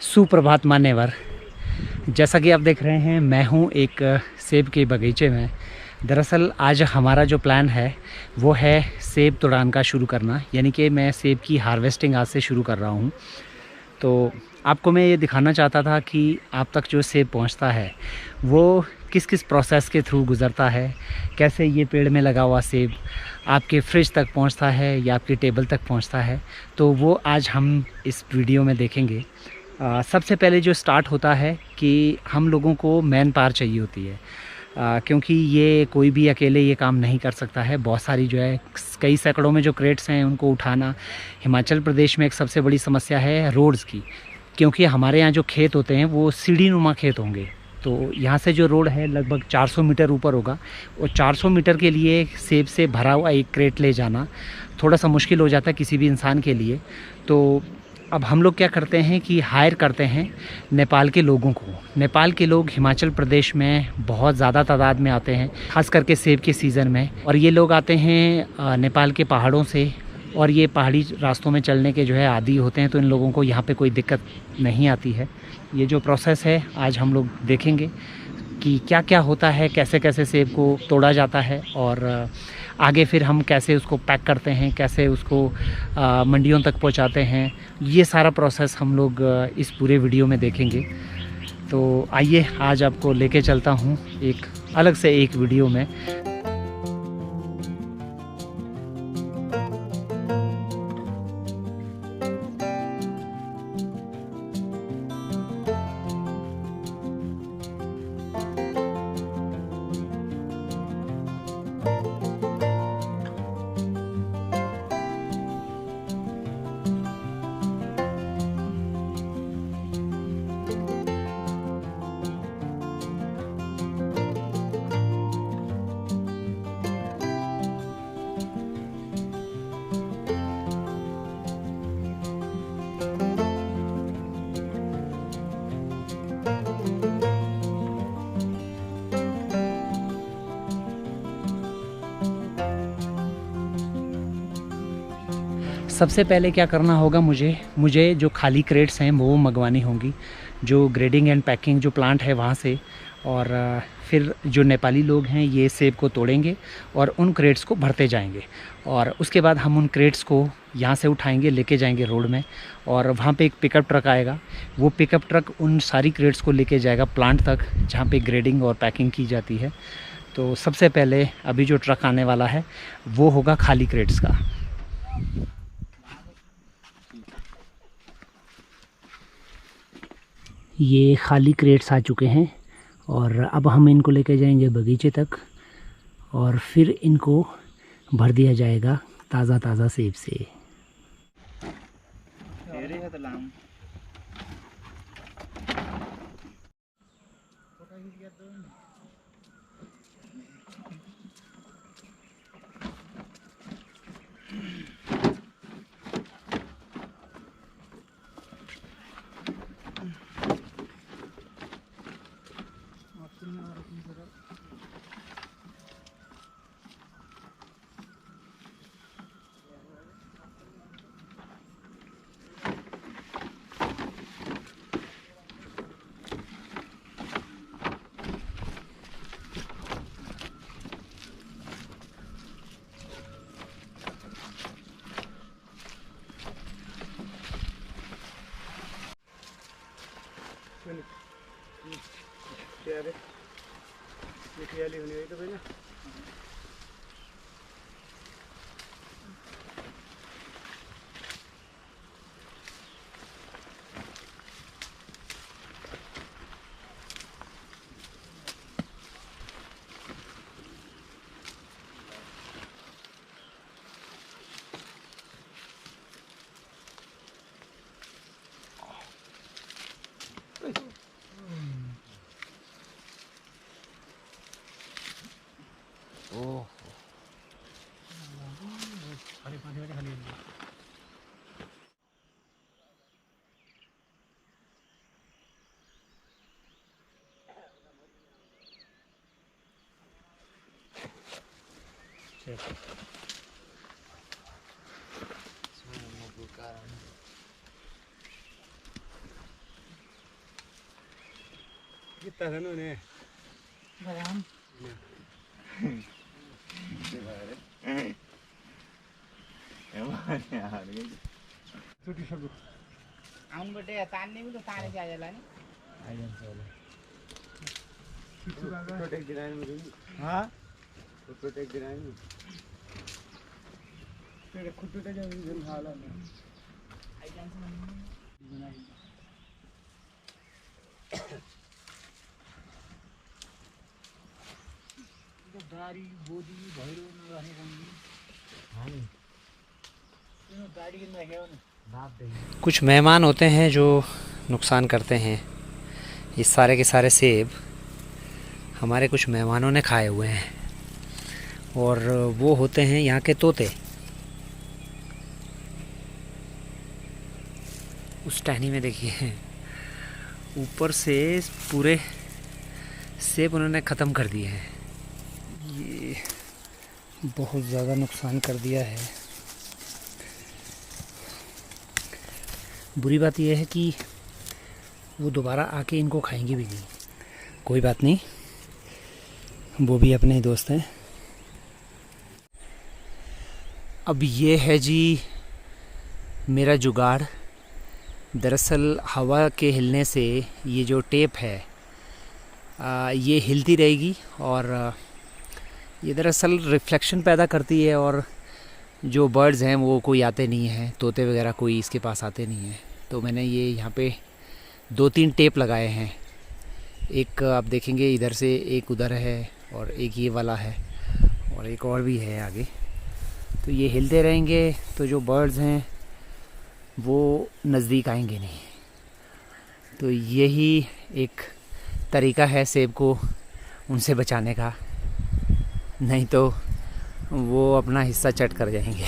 सुप्रभात मान्यवर। जैसा कि आप देख रहे हैं, मैं हूं एक सेब के बगीचे में। दरअसल आज हमारा जो प्लान है वो है सेब तुड़ान का शुरू करना, यानी कि मैं सेब की हार्वेस्टिंग आज से शुरू कर रहा हूं। तो आपको मैं ये दिखाना चाहता था कि आप तक जो सेब पहुंचता है वो किस किस प्रोसेस के थ्रू गुज़रता है, कैसे ये पेड़ में लगा हुआ सेब आपके फ्रिज तक पहुंचता है या आपकी टेबल तक पहुंचता है। तो वो आज हम इस वीडियो में देखेंगे। सबसे पहले जो स्टार्ट होता है कि हम लोगों को मैन पावर चाहिए होती है, क्योंकि ये कोई भी अकेले ये काम नहीं कर सकता है। बहुत सारी जो है कई सैकड़ों में जो क्रेट्स हैं उनको उठाना, हिमाचल प्रदेश में एक सबसे बड़ी समस्या है रोड्स की, क्योंकि हमारे यहाँ जो खेत होते हैं वो सीढ़ी नुमा खेत होंगे। तो यहाँ से जो रोड है लगभग 400 मीटर ऊपर होगा, और 400 मीटर के लिए सेब से भरा हुआ एक क्रेट ले जाना थोड़ा सा मुश्किल हो जाता है किसी भी इंसान के लिए। तो अब हम लोग क्या करते हैं कि हायर करते हैं नेपाल के लोगों को। नेपाल के लोग हिमाचल प्रदेश में बहुत ज़्यादा तादाद में आते हैं, खास करके सेब के सीज़न में। और ये लोग आते हैं नेपाल के पहाड़ों से, और ये पहाड़ी रास्तों में चलने के जो है आदी होते हैं, तो इन लोगों को यहाँ पे कोई दिक्कत नहीं आती है। ये जो प्रोसेस है आज हम लोग देखेंगे कि क्या क्या होता है, कैसे कैसे सेब को तोड़ा जाता है, और आगे फिर हम कैसे उसको पैक करते हैं, कैसे उसको मंडियों तक पहुंचाते हैं। ये सारा प्रोसेस हम लोग इस पूरे वीडियो में देखेंगे। तो आइए आज आपको लेके चलता हूं एक अलग से एक वीडियो में। सबसे पहले क्या करना होगा, मुझे जो खाली क्रेट्स हैं वो मंगवानी होंगी, जो ग्रेडिंग एंड पैकिंग जो प्लांट है वहाँ से। और फिर जो नेपाली लोग हैं ये सेब को तोड़ेंगे और उन क्रेट्स को भरते जाएंगे, और उसके बाद हम उन क्रेट्स को यहाँ से उठाएंगे, लेके जाएंगे रोड में, और वहाँ पे एक पिकअप ट्रक आएगा। वो पिकअप ट्रक उन सारी क्रेट्स को लेके जाएगा प्लांट तक जहाँ पे ग्रेडिंग और पैकिंग की जाती है। तो सबसे पहले अभी जो ट्रक आने वाला है वो होगा खाली क्रेट्स का। ये खाली क्रेट्स आ चुके हैं, और अब हम इनको लेके जाएंगे बगीचे तक, और फिर इनको भर दिया जाएगा ताज़ा ताज़ा सेब से। मीठी वाली होनी है तो भाई ना। कुछ मेहमान होते हैं जो नुकसान करते हैं। ये सारे के सारे सेब हमारे कुछ मेहमानों ने खाए हुए हैं और वो होते हैं यहाँ के तोते। उस टहनी में देखिए ऊपर से पूरे सेब उन्होंने ख़त्म कर दिए हैं। ये बहुत ज़्यादा नुकसान कर दिया है। बुरी बात यह है कि वो दोबारा आके इनको खाएंगे भी नहीं। कोई बात नहीं, वो भी अपने ही दोस्त हैं। अब ये है जी मेरा जुगाड़। दरअसल हवा के हिलने से ये जो टेप है ये हिलती रहेगी और ये दरअसल रिफ्लेक्शन पैदा करती है और जो बर्ड्स हैं वो कोई आते नहीं हैं, तोते वगैरह कोई इसके पास आते नहीं हैं। तो मैंने ये यहाँ पे 2-3 टेप लगाए हैं। एक आप देखेंगे इधर से, एक उधर है और एक ये वाला है और एक और भी है आगे। तो ये हिलते रहेंगे तो जो बर्ड्स हैं वो नज़दीक आएंगे नहीं। तो यही एक तरीका है सेब को उनसे बचाने का, नहीं तो वो अपना हिस्सा चट कर जाएंगे।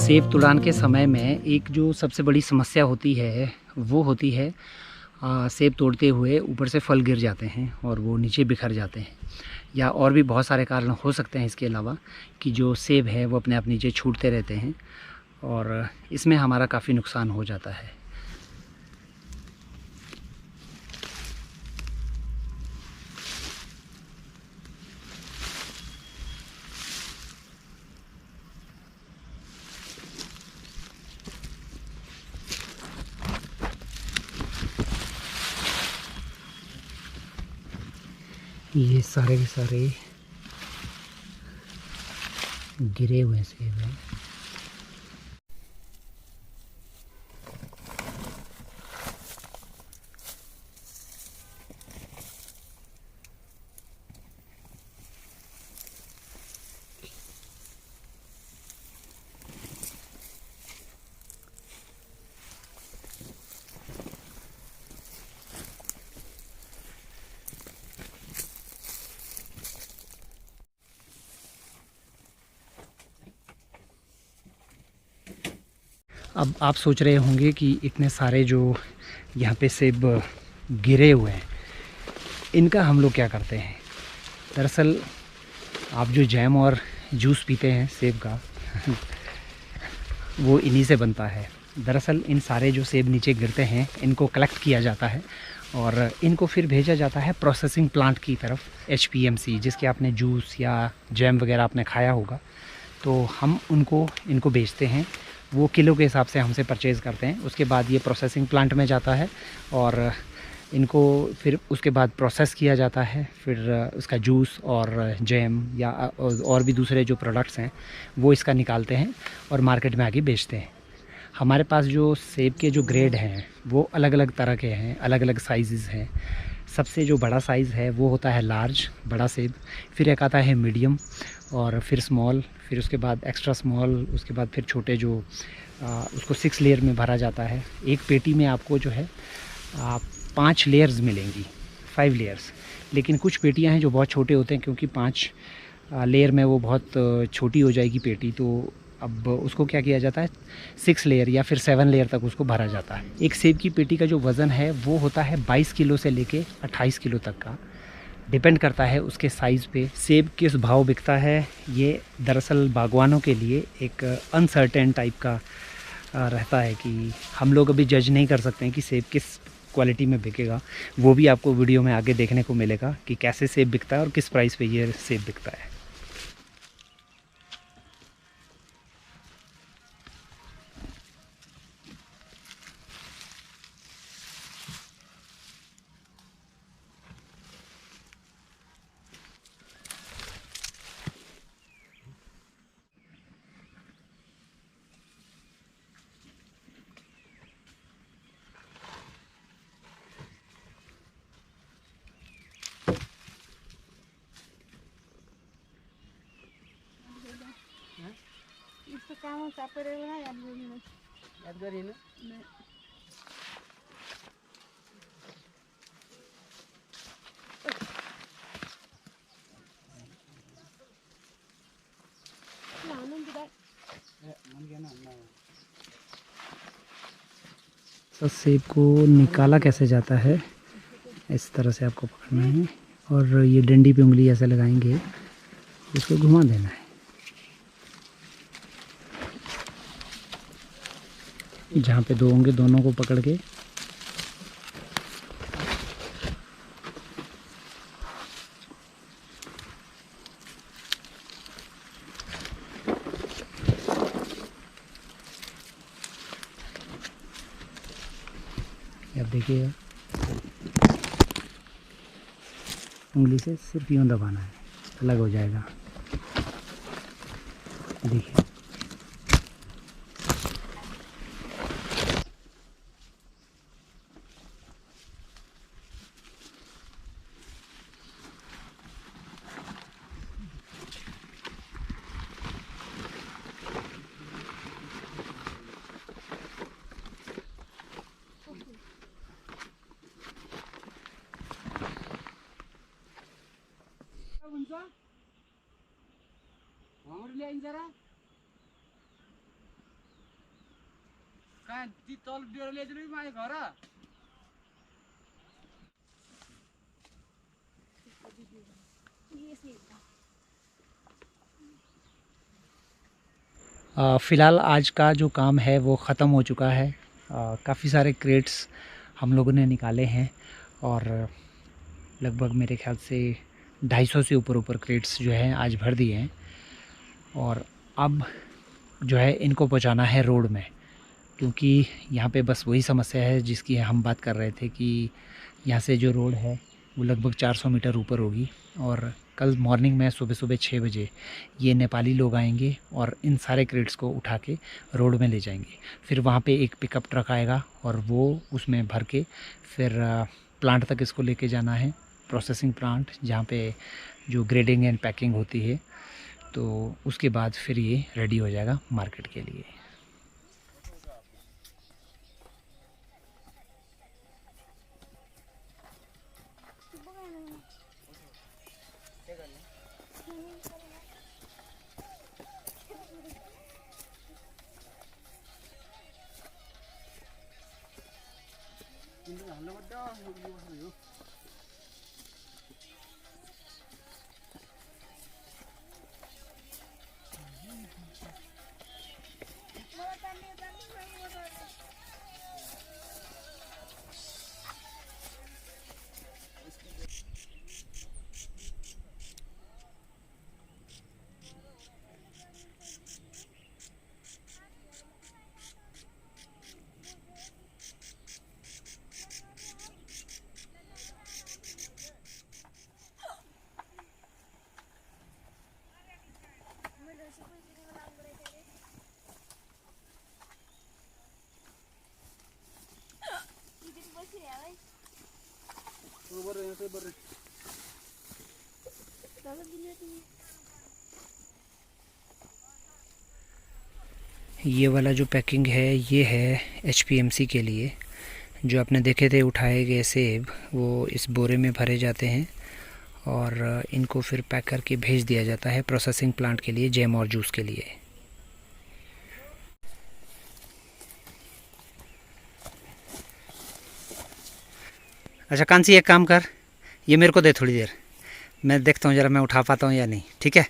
सेब तुड़ान के समय में एक जो सबसे बड़ी समस्या होती है वो होती है सेब तोड़ते हुए ऊपर से फल गिर जाते हैं और वो नीचे बिखर जाते हैं, या और भी बहुत सारे कारण हो सकते हैं इसके अलावा कि जो सेब है वो अपने आप नीचे छूटते रहते हैं और इसमें हमारा काफ़ी नुकसान हो जाता है। ये सारे के सारे गिरे हुए सेब हैं। अब आप सोच रहे होंगे कि इतने सारे जो यहाँ पे सेब गिरे हुए हैं, इनका हम लोग क्या करते हैं। दरअसल आप जो जैम और जूस पीते हैं सेब का वो इन्हीं से बनता है। दरअसल इन सारे जो सेब नीचे गिरते हैं इनको कलेक्ट किया जाता है और इनको फिर भेजा जाता है प्रोसेसिंग प्लांट की तरफ, HPMC, जिसके आपने जूस या जैम वगैरह आपने खाया होगा। तो हम इनको बेचते हैं, वो किलो के हिसाब से हमसे परचेज़ करते हैं। उसके बाद ये प्रोसेसिंग प्लांट में जाता है और इनको फिर उसके बाद प्रोसेस किया जाता है। फिर उसका जूस और जैम या और भी दूसरे जो प्रोडक्ट्स हैं वो इसका निकालते हैं और मार्केट में आके बेचते हैं। हमारे पास जो सेब के जो ग्रेड हैं वो अलग अलग तरह के हैं, अलग अलग साइज़ हैं। सबसे जो बड़ा साइज़ है वो होता है लार्ज, बड़ा सेब। फिर एक आता है मीडियम और फिर स्मॉल, फिर उसके बाद एक्स्ट्रा स्मॉल, उसके बाद फिर छोटे जो उसको 6 लेयर में भरा जाता है। एक पेटी में आपको जो है 5 लेयर्स मिलेंगी, 5 लेयर्स। लेकिन कुछ पेटियां हैं जो बहुत छोटे होते हैं, क्योंकि 5 लेयर में वो बहुत छोटी हो जाएगी पेटी, तो अब उसको क्या किया जाता है 6 लेयर या फिर 7 लेयर तक उसको भरा जाता है। एक सेब की पेटी का जो वज़न है वो होता है 22 किलो से लेके 28 किलो तक का, डिपेंड करता है उसके साइज़ पे। सेब किस भाव बिकता है ये दरअसल बागवानों के लिए एक अनसर्टेन टाइप का रहता है कि हम लोग अभी जज नहीं कर सकते हैं कि सेब किस क्वालिटी में बिकेगा। वो भी आपको वीडियो में आगे देखने को मिलेगा कि कैसे सेब बिकता है और किस प्राइस पे ये सेब बिकता है। यस्तो काम चापेर याद गरिनु याद गरिनु तो सेब को निकाला कैसे जाता है, इस तरह से आपको पकड़ना है और ये डंडी पे उंगली ऐसे लगाएंगे, इसको घुमा देना है। जहाँ पे 2 होंगे दोनों को पकड़ के अब देखिएगा, उंगली से सिर्फ यूँ दबाना है, अलग हो जाएगा। देखिए जरा ती तल डेर ल्याइदिनु माथि घर ये स्लीप था। फ़िलहाल आज का जो काम है वो ख़त्म हो चुका है। काफ़ी सारे क्रेट्स हम लोगों ने निकाले हैं और लगभग मेरे ख्याल से 250 से ऊपर क्रेट्स जो है आज भर दिए हैं। और अब जो है इनको पहुंचाना है रोड में, क्योंकि यहाँ पे बस वही समस्या है जिसकी हम बात कर रहे थे कि यहाँ से जो रोड है वो लगभग 400 मीटर ऊपर होगी। और कल मॉर्निंग में सुबह सुबह 6 बजे ये नेपाली लोग आएंगे और इन सारे क्रेट्स को उठा के रोड में ले जाएंगे। फिर वहाँ पे एक पिकअप ट्रक आएगा और वो उसमें भर के फिर प्लांट तक इसको लेके जाना है, प्रोसेसिंग प्लांट, जहाँ पे जो ग्रेडिंग एंड पैकिंग होती है। तो उसके बाद फिर ये रेडी हो जाएगा मार्केट के लिए। ये वाला जो पैकिंग है ये है HPMC के लिए। जो आपने देखे थे उठाए गए सेब वो इस बोरे में भरे जाते हैं और इनको फिर पैक करके भेज दिया जाता है प्रोसेसिंग प्लांट के लिए, जैम और जूस के लिए। अच्छा कांसी, एक काम कर, ये मेरे को दे थोड़ी देर, मैं देखता हूँ ज़रा मैं उठा पाता हूँ या नहीं, ठीक है?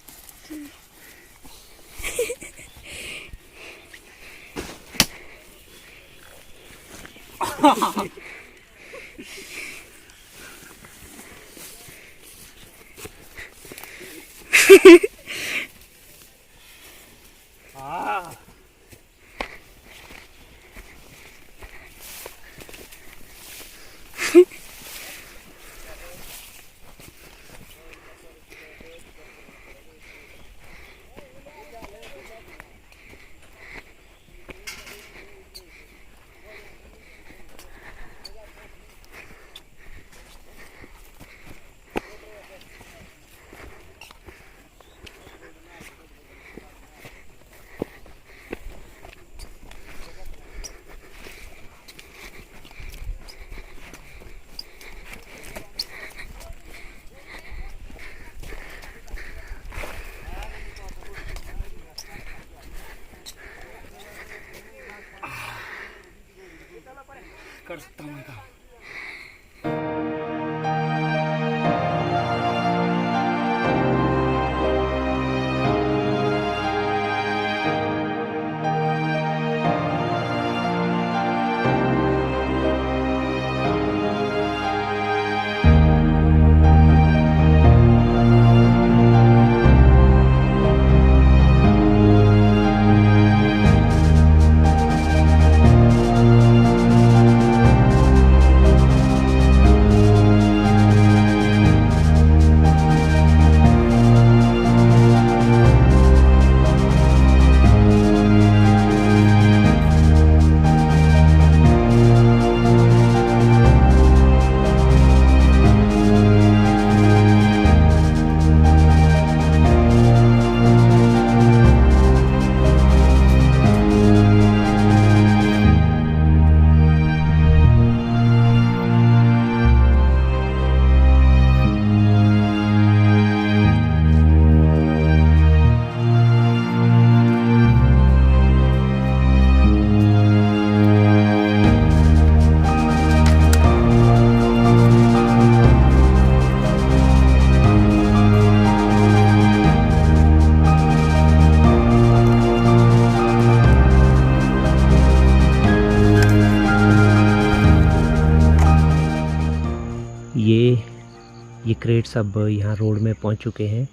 ये क्रेट्स अब यहाँ रोड में पहुँच चुके हैं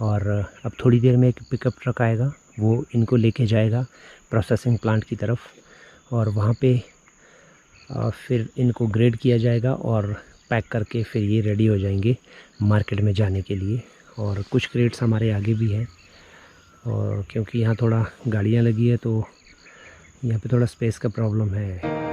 और अब थोड़ी देर में एक पिकअप ट्रक आएगा, वो इनको लेके जाएगा प्रोसेसिंग प्लांट की तरफ और वहाँ पे फिर इनको ग्रेड किया जाएगा और पैक करके फिर ये रेडी हो जाएंगे मार्केट में जाने के लिए। और कुछ क्रेट्स हमारे आगे भी हैं और क्योंकि यहाँ थोड़ा गाड़ियाँ लगी है तो यहाँ पे थोड़ा स्पेस का प्रॉब्लम है।